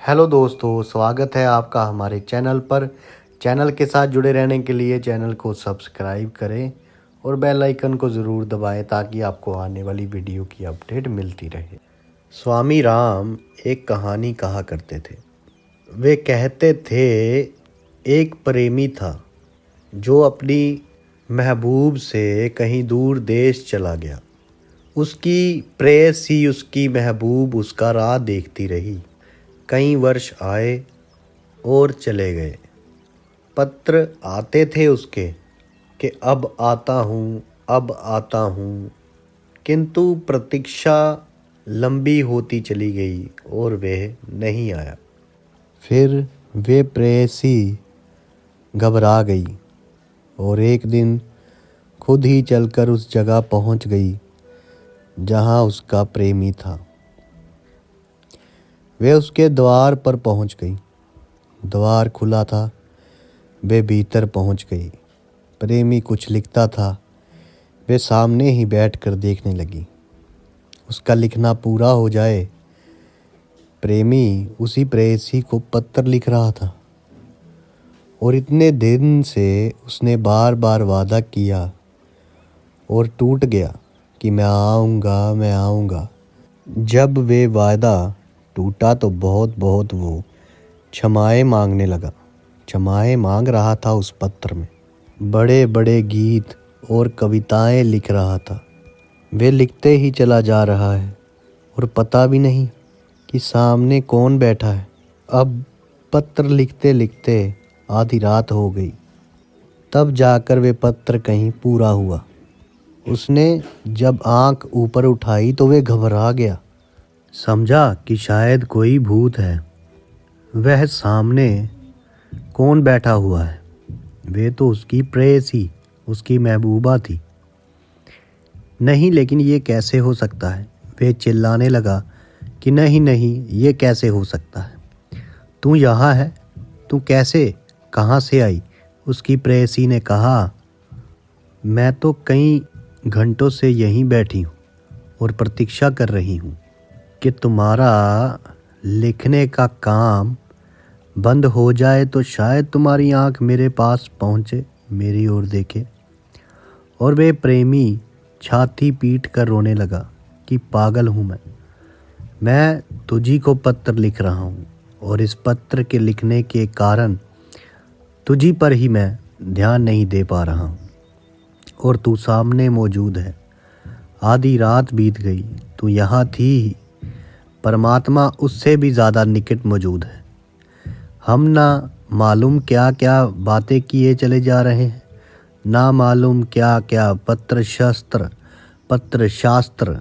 Hello दोस्तों, स्वागत है आपका हमारे चैनल पर। चैनल के साथ जुड़े रहने के लिए चैनल को सब्सक्राइब करें और बेल आइकन को ज़रूर दबाएं ताकि आपको आने वाली वीडियो की अपडेट मिलती रहे। स्वामी राम एक कहानी कहा करते थे। वे कहते थे, एक प्रेमी था जो अपनी महबूब से कहीं दूर देश चला गया। उसकी प्रेयसी, उसकी महबूब उसका राह देखती रही। कई वर्ष आए और चले गए। पत्र आते थे उसके कि अब आता हूँ, अब आता हूँ, किंतु प्रतीक्षा लंबी होती चली गई और वह नहीं आया। फिर वे प्रेयसी घबरा गई और एक दिन खुद ही चलकर उस जगह पहुँच गई जहाँ उसका प्रेमी था। वे उसके द्वार पर पहुंच गई। द्वार खुला था। वे भीतर पहुंच गई। प्रेमी कुछ लिखता था। वे सामने ही बैठकर देखने लगी। उसका लिखना पूरा हो जाए, प्रेमी उसी प्रेयसी को पत्र लिख रहा था। और इतने दिन से उसने बार बार वादा किया और टूट गया कि मैं आऊँगा, मैं आऊँगा। जब वे वादा टूटा तो बहुत वो क्षमाएं मांगने लगा। क्षमाएं मांग रहा था उस पत्र में। बड़े बड़े गीत और कविताएं लिख रहा था। वे लिखते ही चला जा रहा है और पता भी नहीं कि सामने कौन बैठा है। अब पत्र लिखते लिखते आधी रात हो गई। तब जाकर वे पत्र कहीं पूरा हुआ। उसने जब आंख ऊपर उठाई तो वे घबरा गया। समझा कि शायद कोई भूत है। वह सामने कौन बैठा हुआ है? वे तो उसकी प्रेयसी, उसकी महबूबा थी। नहीं, लेकिन ये कैसे हो सकता है? वे चिल्लाने लगा कि नहीं नहीं, ये कैसे हो सकता है? तू यहाँ है? तू कैसे, कहाँ से आई? उसकी प्रेयसी ने कहा, मैं तो कई घंटों से यहीं बैठी हूँ और प्रतीक्षा कर रही हूँ कि तुम्हारा लिखने का काम बंद हो जाए तो शायद तुम्हारी आंख मेरे पास पहुँचे, मेरी ओर देखे। और वे प्रेमी छाती पीट कर रोने लगा कि पागल हूँ मैं तुझी को पत्र लिख रहा हूँ और इस पत्र के लिखने के कारण तुझी पर ही मैं ध्यान नहीं दे पा रहा हूँ और तू सामने मौजूद है। आधी रात बीत गई, तू यहाँ थी ही। परमात्मा उससे भी ज़्यादा निकट मौजूद है। हम ना मालूम क्या क्या बातें किए चले जा रहे हैं, ना मालूम क्या क्या पत्र शास्त्र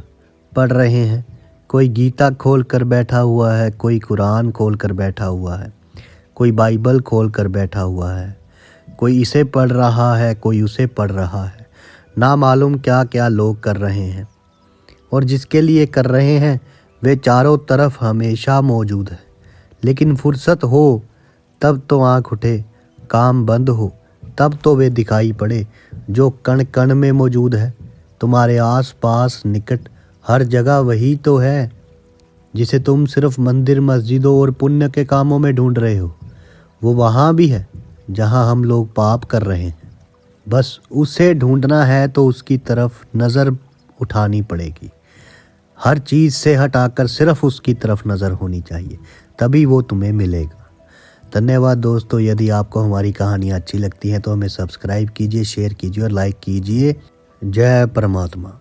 पढ़ रहे हैं। कोई गीता खोल कर बैठा हुआ है, कोई कुरान खोल कर बैठा हुआ है, कोई बाइबल खोल कर बैठा हुआ है, कोई इसे पढ़ रहा है, कोई उसे पढ़ रहा है। ना मालूम क्या क्या लोग कर रहे हैं और जिसके लिए कर रहे हैं वे चारों तरफ हमेशा मौजूद है। लेकिन फुर्सत हो तब तो आँख उठे, काम बंद हो तब तो वे दिखाई पड़े जो कण कण में मौजूद है। तुम्हारे आस पास निकट हर जगह वही तो है जिसे तुम सिर्फ मंदिर, मस्जिदों और पुण्य के कामों में ढूंढ रहे हो। वो वहाँ भी है जहाँ हम लोग पाप कर रहे हैं। बस उसे ढूंढना है तो उसकी तरफ नज़र उठानी पड़ेगी। हर चीज़ से हटाकर सिर्फ उसकी तरफ नज़र होनी चाहिए, तभी वो तुम्हें मिलेगा। धन्यवाद दोस्तों। यदि आपको हमारी कहानियाँ अच्छी लगती हैं तो हमें सब्सक्राइब कीजिए, शेयर कीजिए और लाइक कीजिए। जय परमात्मा।